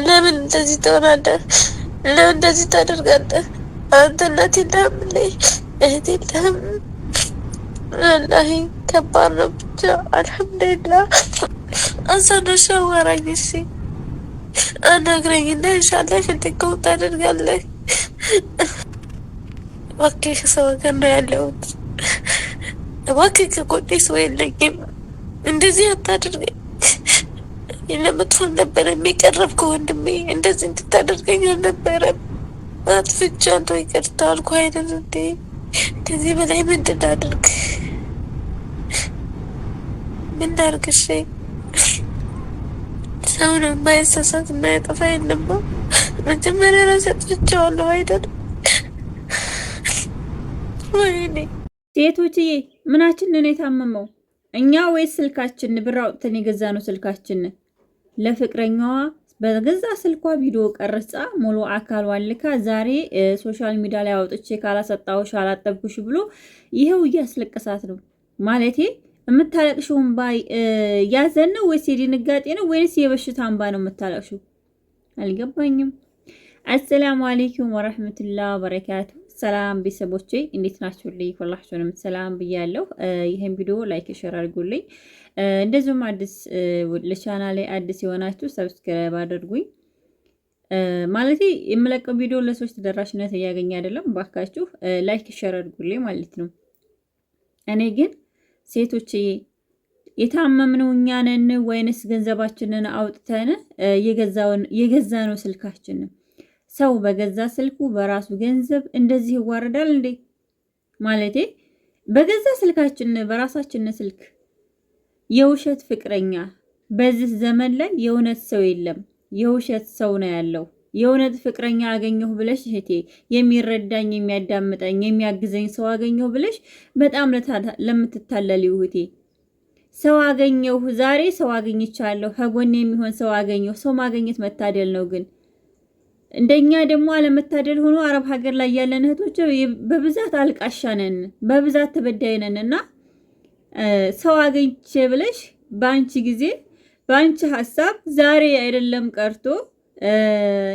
ለምን እንደዚህ ትሆናለህ? ለምን እንደዚህ ታደርጋለህ? አንተ እናት የለህም እንዴ? እህት የለህም? ወላሂ ከባድ ነው። ብቻ አልሐምዱሊላህ። አሳነሽ አዋራኝ እሺ፣ አናግረኝ እና ኢንሻአላህ እንድትቀው ታደርጋለህ። እባክህ ሰው ጋር ነው ያለሁት። እባክህ ከጎኔ ሰው የለኝም። እንደዚህ አታድርገኝ። ለመጥፎ ነበር የሚቀረብከው ወንድሜ። እንደዚህ እንድታደርገኝ አልነበረም። አጥፍቻለሁ፣ ይቅርታ አልኩህ አይደል እንዴ? ከዚህ በላይ ምንድን ላድርግ? ምን ላድርግ? እሺ ሰው ነው የማይሳሳት የማያጠፋ የለማ። መጀመሪያ ራሴ አጥፍቻለሁ አይደል? ወይኔ ሴቶችዬ ምናችን ነው የታመመው? እኛ ወይስ ስልካችን? ብር አውጥተን የገዛ ነው ስልካችን። ለፍቅረኛዋ በገዛ ስልኳ ቪዲዮ ቀርጻ ሙሉ አካሏን ልካ ዛሬ ሶሻል ሚዲያ ላይ አውጥቼ ካላሰጣሁሽ አላጠብኩሽ ብሎ ይሄው እያስለቀሳት ነው። ማለቴ የምታለቅሽው እንባ ያዘን ነው ወይስ የድንጋጤ ነው ወይስ የበሽታ እንባ ነው የምታለቅሽው? አልገባኝም። አሰላሙ አለይኩም ወራህመቱላሂ ወበረካቱ። ሰላም ቤተሰቦቼ እንዴት ናችሁ? ሁላችሁንም ሰላም ብያለሁ። ይሄን ቪዲዮ ላይክ ሼር አድርጉልኝ። እንደዚሁም ለቻናሌ አዲስ የሆናችሁ ሰብስክራይብ አድርጉኝ። ማለት የምለቀው ቪዲዮ ለሰዎች ተደራሽነት እያገኘ አይደለም። ባካችሁ ላይክ ሼር አድርጉልኝ ማለት ነው። እኔ ግን ሴቶች የታመምነው እኛ ነን ወይንስ ገንዘባችንን አውጥተን የገዛነው ስልካችንን? ሰው በገዛ ስልኩ በራሱ ገንዘብ እንደዚህ ይዋረዳል እንዴ? ማለቴ በገዛ ስልካችን በራሳችን ስልክ የውሸት ፍቅረኛ። በዚህ ዘመን ላይ የእውነት ሰው የለም፣ የውሸት ሰው ነው ያለው። የእውነት ፍቅረኛ አገኘሁ ብለሽ እህቴ፣ የሚረዳኝ የሚያዳምጠኝ የሚያግዘኝ ሰው አገኘሁ ብለሽ በጣም ለምትታለሊው እህቴ፣ ሰው አገኘሁ ዛሬ ሰው አገኝቻለሁ፣ ከጎኔ የሚሆን ሰው አገኘሁ። ሰው ማግኘት መታደል ነው። ግን እንደኛ ደግሞ አለመታደል ሆኖ አረብ ሀገር ላይ ያለን እህቶች በብዛት አልቃሻ ነን፣ በብዛት ተበዳይ ነን። እና ሰው አገኝቼ ብለሽ በአንቺ ጊዜ በአንቺ ሀሳብ ዛሬ አይደለም ቀርቶ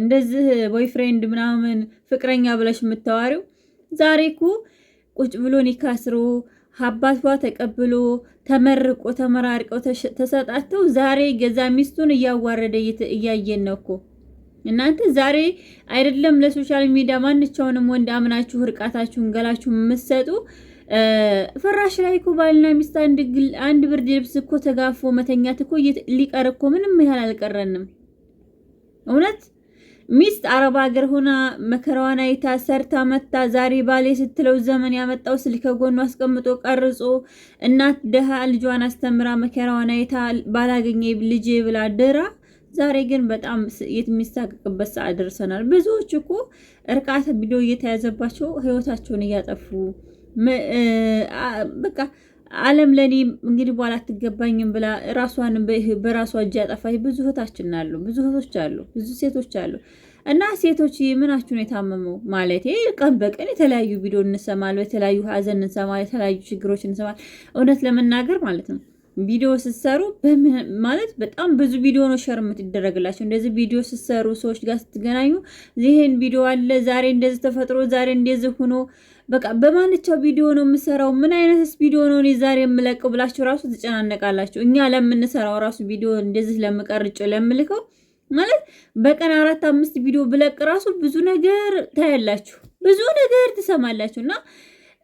እንደዚህ ቦይፍሬንድ ምናምን ፍቅረኛ ብለሽ የምታዋሪው ዛሬ እኮ ቁጭ ብሎ ኒካስሮ አባቷ ተቀብሎ ተመርቆ ተመራርቀው ተሰጣተው ዛሬ ገዛ ሚስቱን እያዋረደ እያየን ነው እኮ። እናንተ ዛሬ አይደለም ለሶሻል ሚዲያ ማንቻውንም ወንድ አምናችሁ እርቃታችሁን ገላችሁ የምትሰጡ ፍራሽ ላይ እኮ ባልና ሚስት አንድ ብርድ ልብስ እኮ ተጋፎ መተኛት እኮ ሊቀር እኮ ምንም ያህል አልቀረንም። እውነት ሚስት አረብ ሀገር ሆና መከራዋን አይታ ሰርታ መታ ዛሬ ባሌ ስትለው ዘመን ያመጣው ስልክ ከጎኑ አስቀምጦ ቀርጾ እናት ደሃ ልጇን አስተምራ መከራዋን አይታ ባላገኘ ልጄ ብላ ድራ ዛሬ ግን በጣም የሚሳቀቅበት ሰዓት ደርሰናል። ብዙዎች እኮ እርቃት ቪዲዮ እየተያዘባቸው ህይወታቸውን እያጠፉ በቃ ዓለም ለኔ እንግዲህ በኋላ አትገባኝም ብላ ራሷን በራሷ እጅ ያጠፋች ብዙ እህታችን አሉ፣ ብዙ እህቶች አሉ፣ ብዙ ሴቶች አሉ። እና ሴቶች ምናችሁን የታመመው? ማለቴ ቀን በቀን የተለያዩ ቪዲዮ እንሰማለን፣ የተለያዩ ሀዘን እንሰማለን፣ የተለያዩ ችግሮች እንሰማለን። እውነት ለመናገር ማለት ነው ቪዲዮ ስትሰሩ ማለት በጣም ብዙ ቪዲዮ ነው ሸር የምትደረግላችሁ። እንደዚህ ቪዲዮ ስትሰሩ ሰዎች ጋር ስትገናኙ ይሄን ቪዲዮ አለ ዛሬ እንደዚህ ተፈጥሮ ዛሬ እንደዚህ ሆኖ በቃ በማንቻው ቪዲዮ ነው የምሰራው፣ ምን አይነትስ ቪዲዮ ነው እኔ ዛሬ የምለቀው ብላችሁ ራሱ ትጨናነቃላችሁ። እኛ ለምንሰራው ራሱ ቪዲዮ እንደዚህ ለምቀርጭ ለምልከው ማለት በቀን 4-5 ቪዲዮ ብለቅ ራሱ ብዙ ነገር ታያላችሁ፣ ብዙ ነገር ትሰማላችሁ። እና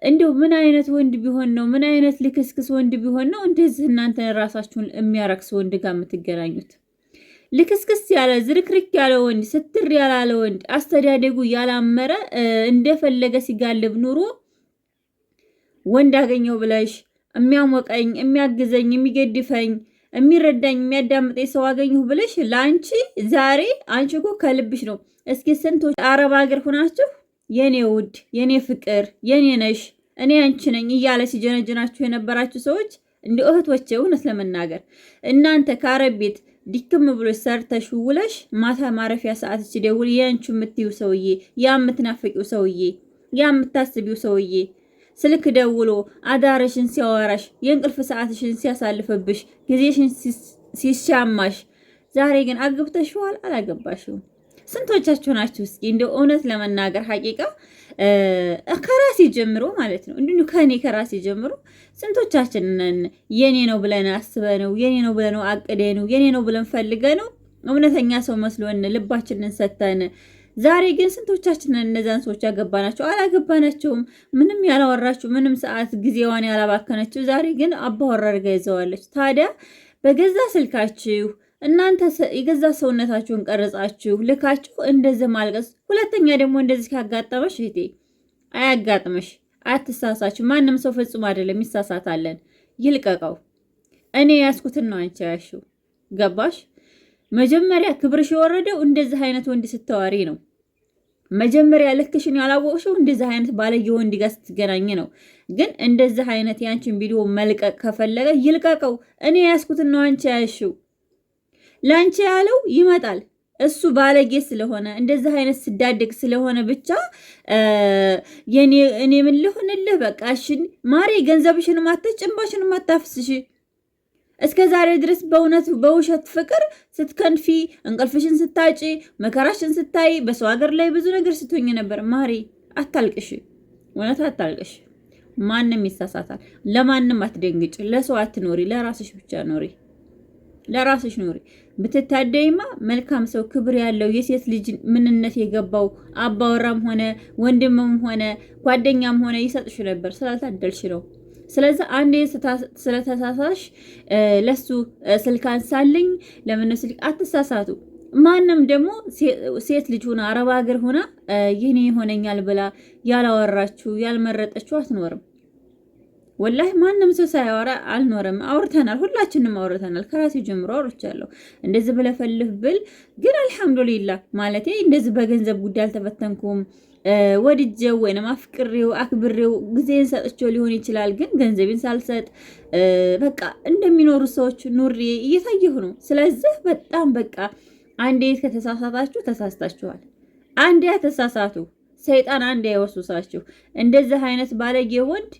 እንደው ምን አይነት ወንድ ቢሆን ነው ምን አይነት ልክስክስ ወንድ ቢሆን ነው እንደዚህ እናንተ ራሳችሁን የሚያረክስ ወንድ ጋር የምትገናኙት? ልክስክስ ያለ ዝርክርክ ያለ ወንድ ስትር ያላለ ወንድ አስተዳደጉ ያላመረ እንደፈለገ ሲጋልብ ኑሮ ወንድ አገኘው ብለሽ የሚያሞቀኝ የሚያግዘኝ የሚገድፈኝ የሚረዳኝ የሚያዳምጠኝ ሰው አገኘሁ ብለሽ ለአንቺ ዛሬ አንቺ እኮ ከልብሽ ነው። እስኪ ስንቶች አረብ ሀገር ሆናችሁ የኔ ውድ የኔ ፍቅር የኔ ነሽ እኔ አንቺ ነኝ እያለ ሲጀነጅናችሁ የነበራችሁ ሰዎች እንደ እህቶቼ እውነት ለመናገር እናንተ ከአረብ ቤት ዲክም ብሎ ሰርተሽ ውለሽ ማታ ማረፊያ ሰዓት ሲደውል ያንቺ የምትዩ ሰውዬ ያ የምትናፈቂው ሰውዬ ያ የምታስቢው ሰውዬ ስልክ ደውሎ አዳርሽን ሲያወራሽ የእንቅልፍ ሰዓትሽን ሲያሳልፍብሽ ጊዜሽን ሲሻማሽ ዛሬ ግን አግብተሽዋል አላገባሽውም? ስንቶቻችሁ ናችሁ እስኪ እንደው እውነት ለመናገር ሐቂቃ ከራሴ ጀምሮ ማለት ነው እንዲሁ ከራሴ ጀምሮ ስንቶቻችንን የኔ ነው ብለን አስበነው የኔ ነው ብለን አቅደነው የኔ ነው ብለን ፈልገነው እውነተኛ ሰው መስሎን ልባችንን ሰተን ዛሬ ግን ስንቶቻችንን እነዛን ሰዎች ያገባናቸው አላገባናቸውም። ምንም ያላወራችሁ ምንም ሰዓት ጊዜዋን ያላባከነችው ዛሬ ግን አባወራ አድርጋ ይዘዋለች። ታዲያ በገዛ ስልካችሁ እናንተ የገዛ ሰውነታችሁን ቀርጻችሁ ልካችሁ እንደዚህ ማልቀስ። ሁለተኛ ደግሞ እንደዚህ ካጋጠመሽ እህቴ አያጋጥመሽ፣ አትሳሳችሁ። ማንም ሰው ፍጹም አይደለም፣ ይሳሳታለን። ይልቀቀው። እኔ ያስኩትን ነው አንቺ ያልሽው። ገባሽ? መጀመሪያ ክብርሽ የወረደው እንደዚህ አይነት ወንድ ስተዋሪ ነው። መጀመሪያ ልክሽን ያላወቅሽው እንደዚህ አይነት ባለየ ወንድ ጋር ስትገናኝ ነው። ግን እንደዚህ አይነት ያንቺን ቪዲዮ መልቀቅ ከፈለገ ይልቀቀው። እኔ ያስኩትን ነው አንቺ ያልሽው። ላንቺ ያለው ይመጣል። እሱ ባለጌ ስለሆነ እንደዚህ አይነት ስዳደግ ስለሆነ ብቻ እኔ ምን ልሆንልህ? በቃሽን ማሬ፣ ገንዘብሽን ማተጭንባሽን ማታፍስሽ። እስከ ዛሬ ድረስ በእውነት በውሸት ፍቅር ስትከንፊ፣ እንቅልፍሽን ስታጪ፣ መከራሽን ስታይ፣ በሰው ሀገር ላይ ብዙ ነገር ስትሆኝ ነበር። ማሬ አታልቅሽ፣ እውነት አታልቅሽ። ማንም ይሳሳታል። ለማንም አትደንግጭ። ለሰው አትኖሪ፣ ለራስሽ ብቻ ኖሪ። ለራስሽ ኑሪ። ብትታደይማ መልካም ሰው ክብር ያለው የሴት ልጅ ምንነት የገባው አባወራም ሆነ ወንድምም ሆነ ጓደኛም ሆነ ይሰጥሽ ነበር። ስላልታደልሽ ነው። ስለዚህ አንዴ ስለተሳሳሽ ለሱ ስልክ አንሳልኝ ለምን ስልክ አትሳሳቱ። ማንም ደግሞ ሴት ልጅ ሆና አረብ ሀገር ሆና ይሄኔ ይሆነኛል ብላ ያላወራችሁ ያልመረጠችሁ አትኖርም። ወላሂ ማንም ሰው ሳያወራ አልኖረም። አውርተናል፣ ሁላችንም አውርተናል። ከራሴ ጀምሮ አውርቻለሁ። እንደዚህ ብለፈልፍ ብል ግን አልሐምዱሊላህ ማለቴ እንደዚህ በገንዘብ ጉዳይ አልተፈተንኩም። ወድጀው ወይንም አፍቅሬው አክብሬው ጊዜን ሰጥቼው ሊሆን ይችላል። ግን ገንዘቤን ሳልሰጥ በቃ እንደሚኖሩ ሰዎች ኑሬ እየታየሁ ነው። ስለዚህ በጣም በቃ አንዴ ከተሳሳታችሁ ተሳስታችኋል። አንዴ ተሳሳቱ። ሰይጣን አንድ ያወሱሳችሁ። እንደዚህ አይነት ባለጌ ወንድ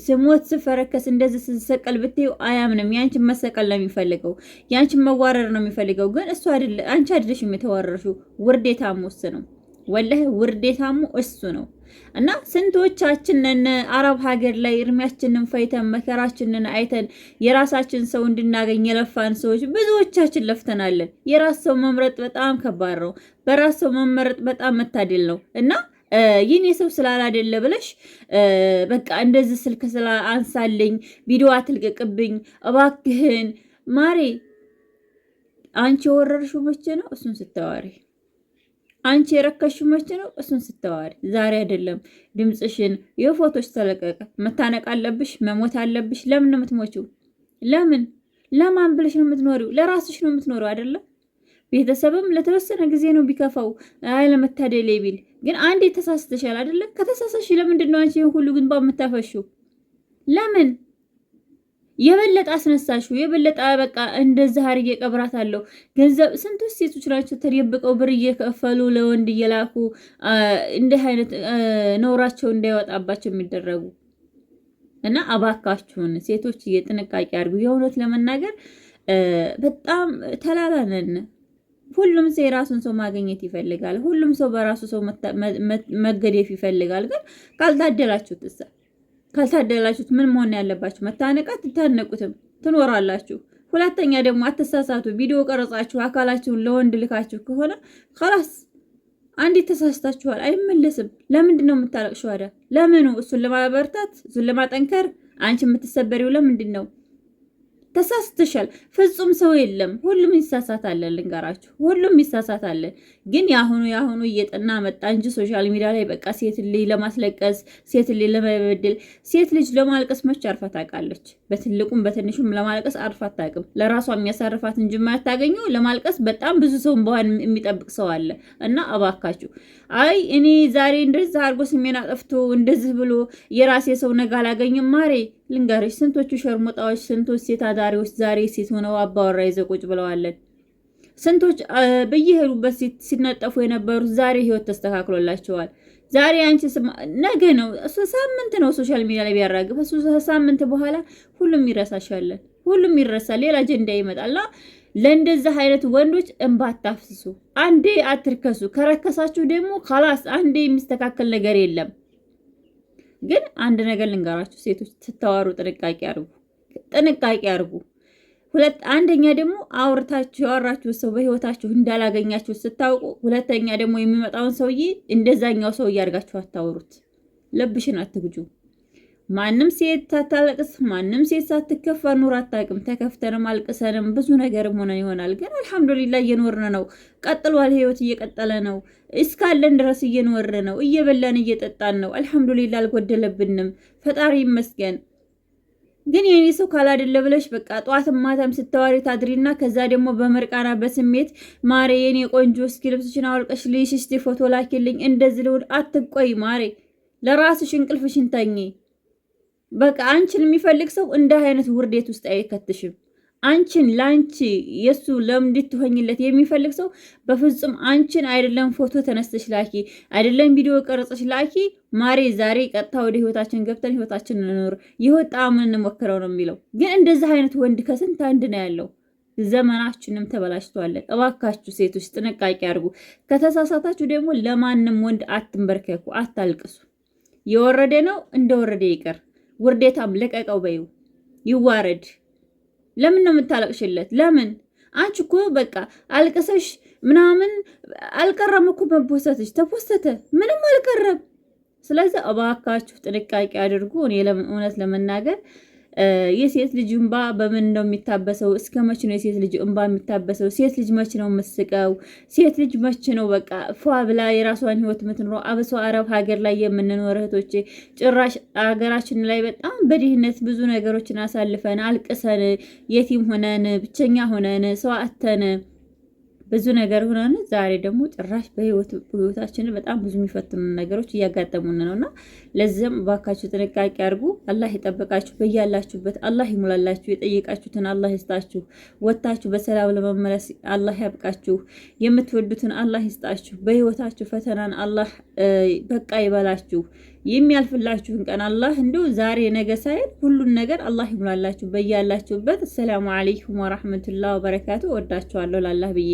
ስሞት ስፈረከስ እንደዚህ ስሰቀል ብትዩ አያምንም። ያንቺን መሰቀል ነው የሚፈልገው፣ ያንቺን መዋረር ነው የሚፈልገው። ግን እሱ አይደለ፣ አንቺ አይደለሽም የተዋረርሽው። ውርዴታሙ እሱ ነው። ወላሂ ውርዴታሙ እሱ ነው። እና ስንቶቻችንን አረብ ሀገር ላይ እርሚያችንን ፈይተን መከራችንን አይተን የራሳችን ሰው እንድናገኝ የለፋን ሰዎች ብዙዎቻችን ለፍተናለን። የራስ ሰው መምረጥ በጣም ከባድ ነው። በራስ ሰው መመረጥ በጣም መታደል ነው። እና ይህን የሰው ስላላደለ ብለሽ በቃ እንደዚህ ስልክ ስላ አንሳልኝ፣ ቪዲዮ አትልቀቅብኝ እባክህን ማሬ። አንቺ የወረርሽው መቼ ነው? እሱን ስታዋሪ አንቺ የረከሽው መቼ ነው? እሱን ስተዋሪ ዛሬ አይደለም። ድምፅሽን የፎቶች ተለቀቀ። መታነቅ አለብሽ፣ መሞት አለብሽ። ለምን ነው የምትሞቺው? ለማን ብለሽ ነው የምትኖሪው? ለራስሽ ነው የምትኖሪው አይደለም? ቤተሰብም ለተወሰነ ጊዜ ነው ቢከፋው ለመታደል ቢል፣ ግን አንዴ ተሳስተሻል አይደለም? ከተሳሳሽ ለምንድን ነው አንቺ ሁሉ ግን ባምታፈሽው? ለምን የበለጠ አስነሳሽው? የበለጠ በቃ እንደዚህ አርጌ ቀብራታለሁ። ገንዘብ ስንቶች ሴቶች ናቸው ተደብቀው ብር እየከፈሉ ለወንድ እየላኩ እንዲህ አይነት ነውራቸው እንዳይወጣባቸው የሚደረጉ እና አባካችሁን ሴቶች ጥንቃቄ አድርጉ። የእውነት ለመናገር በጣም ተላላነን። ሁሉም ሰው የራሱን ሰው ማግኘት ይፈልጋል። ሁሉም ሰው በራሱ ሰው መገደፍ ይፈልጋል። ግን ካልታደላችሁት ምን መሆን ያለባችሁ? መታነቃት ትታነቁትም ትኖራላችሁ። ሁለተኛ ደግሞ አትሳሳቱ። ቪዲዮ ቀረጻችሁ አካላችሁን ለወንድ ልካችሁ ከሆነ خلاص አንዴ ተሳስታችኋል፣ አይመለስም። ለምንድን ነው የምታለቅሽው? አይደል? ለምኑ? እሱን ለማበርታት፣ እሱን ለማጠንከር። አንቺ የምትሰበሪው ለምንድን ነው? ተሳስተሻል። ፍጹም ሰው የለም። ሁሉም ይሳሳታል። ልንገራችሁ፣ ሁሉም ይሳሳታል። ግን ያሁኑ እየጠና መጣ እንጂ ሶሻል ሚዲያ ላይ በቃ ሴት ልጅ ለማስለቀስ፣ ሴት ልጅ ለመበደል። ሴት ልጅ ለማልቀስ መች አርፋ ታውቃለች? በትልቁም በትንሹም ለማልቀስ አርፋ አታውቅም። ለራሷ የሚያሳርፋት እንጂ የማታገኘው ለማልቀስ በጣም ብዙ ሰው በኋላ የሚጠብቅ ሰው አለ። እና እባካችሁ አይ እኔ ዛሬ እንደዚህ አድርጎ ስሜን አጠፍቶ እንደዚህ ብሎ የራሴ ሰው ነገ አላገኝም። ማሬ ልንገርሽ፣ ስንቶቹ ሸርሙጣዎች፣ ስንቶች ሴት አዳሪዎች ዛሬ ሴት ሆነው አባወራ ይዘው ቁጭ ብለዋለን። ስንቶች በየሄዱበት ሲነጠፉ የነበሩት ዛሬ ህይወት ተስተካክሎላቸዋል። ዛሬ አንቺ ነገ ነው ሳምንት ነው ሶሻል ሚዲያ ላይ ቢያራግፍ፣ እሱ ሳምንት በኋላ ሁሉም ይረሳሻል፣ ሁሉም ይረሳል። ሌላ አጀንዳ ይመጣልና ለእንደዚህ አይነት ወንዶች እንባ አታፍስሱ። አንዴ አትርከሱ። ከረከሳችሁ ደግሞ خلاص አንዴ የሚስተካከል ነገር የለም። ግን አንድ ነገር ልንገራችሁ ሴቶች ስታወሩ ጥንቃቄ አድርጉ። ጥንቃቄ አድርጉ። አንደኛ ደግሞ አውርታችሁ ያወራችሁ ሰው በህይወታችሁ እንዳላገኛችሁ ስታውቁ፣ ሁለተኛ ደግሞ የሚመጣውን ሰውዬ እንደዛኛው ሰውዬ አድርጋችሁ አታውሩት። ልብሽን አትግጁ። ማንም ሴት ሳታለቅስ ማንም ሴት ሳትከፋ ኑር አታውቅም። ተከፍተንም አልቅሰንም ብዙ ነገርም ሆነን ይሆናል። ግን አልሐምዱሊላህ እየኖርን ነው። ቀጥሏል። ህይወት እየቀጠለ ነው። እስካለን ድረስ እየኖርን ነው። እየበላን እየጠጣን ነው። አልሐምዱሊላህ አልጎደለብንም። ፈጣሪ ይመስገን። ግን የኔ ሰው ካላደለ ብለሽ በቃ ጧትም ማታም ስታዋሪ ታድሪና ከዛ ደግሞ በመርቃና በስሜት ማሬ የኔ ቆንጆ እስኪ ልብስሽን አውልቀሽ ልይሽ እስቲ ፎቶ ላኪልኝ እንደዚህ ልውል አትቆይ ማሬ። ለራስሽ እንቅልፍሽን ተኚ። በቃ አንቺን የሚፈልግ ሰው እንደ አይነት ውርዴት ውስጥ አይከትሽም። አንቺን ላንቺ የሱ ለምንድን ትሆኝለት የሚፈልግ ሰው በፍጹም አንቺን አይደለም ፎቶ ተነስተሽ ላኪ፣ አይደለም ቪዲዮ ቀርጸሽ ላኪ ማሬ፣ ዛሬ ቀጥታ ወደ ህይወታችን ገብተን ህይወታችን እንኖር፣ ይወጣ ምን እንሞክረው ነው የሚለው። ግን እንደዚህ አይነት ወንድ ከስንት አንድ ነው ያለው። ዘመናችንም ተበላሽቷል። እባካችሁ ሴቶች ጥንቃቄ አድርጉ። ከተሳሳታችሁ ደግሞ ለማንም ወንድ አትንበርከኩ፣ አታልቅሱ። የወረደ ነው እንደወረደ ይቀር። ውርዴታም ለቀቀው በይው፣ ይዋረድ። ለምን ነው የምታለቅሽለት? ለምን? አንቺ እኮ በቃ አልቅሰሽ ምናምን አልቀረም እኮ መፖሰትሽ፣ ተፖሰተ ምንም አልቀረም። ስለዚህ እባካችሁ ጥንቃቄ አድርጉ። እኔ እውነት ለመናገር የሴት ልጅ እንባ በምን ነው የሚታበሰው? እስከ መቼ ነው የሴት ልጅ እንባ የሚታበሰው? ሴት ልጅ መቼ ነው የምትስቀው? ሴት ልጅ መቼ ነው በቃ ፏ ብላ የራሷን ህይወት የምትኖረው? አብሶ አረብ ሀገር ላይ የምንኖር እህቶቼ ጭራሽ ሀገራችን ላይ በጣም በድህነት ብዙ ነገሮችን አሳልፈን አልቅሰን የቲም ሆነን ብቸኛ ሆነን ሰው አተን ብዙ ነገር ሆነን ዛሬ ደግሞ ጭራሽ በህይወታችን በጣም ብዙ የሚፈትኑ ነገሮች እያጋጠሙን ነውና ለዚህም ባካችሁ ጥንቃቄ አድርጉ። አላህ ይጠብቃችሁ። በያላችሁበት አላህ ይሙላላችሁ። የጠየቃችሁትን አላህ ይስጣችሁ። ወጣችሁ በሰላም ለመመለስ አላህ ያብቃችሁ። የምትወዱትን አላህ ይስጣችሁ። በህይወታችሁ ፈተናን አላህ በቃ ይበላችሁ። የሚያልፍላችሁን ቀን አላህ እንደው ዛሬ ነገ ሳይል ሁሉን ነገር አላህ ይሙላላችሁ በያላችሁበት። ሰላም አለይኩም ወራህመቱላሂ ወበረካቱ። ወዳችኋለሁ ላላህ ብዬ